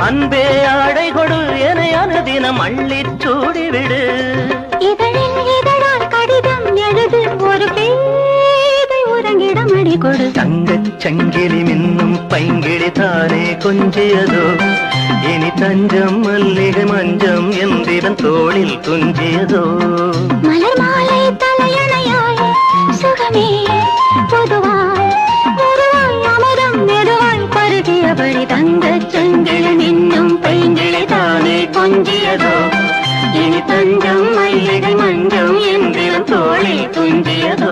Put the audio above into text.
அன்பே ஆடை கொடு என அனுதினம் அள்ளிச் சூடிவிடு. இதழில் இதழால் கடிதம் எழுது ஒரு பேதை உறங்கிடம் அடி கொடு. தங்கச் சங்கிலி மின்னும் பைங்கிளி தானே கொஞ்சியதோ இனி தஞ்சம் மல்லிகை மஞ்சம் என்றிவன் தோளில் துஞ்சியதோ. மலர் மாலை தலையணையாய் சுகமே பொதுவாய் பொதுவாய் அமுதம் மெதுவாய் பருகியபடி தங்கச் சங்கிலி மின்னும் பைங்கிளி தானே கொஞ்சியதோ இனி தஞ்சம் மல்லிகை மஞ்சம் என்றிவன் தோளில் துஞ்சியதோ.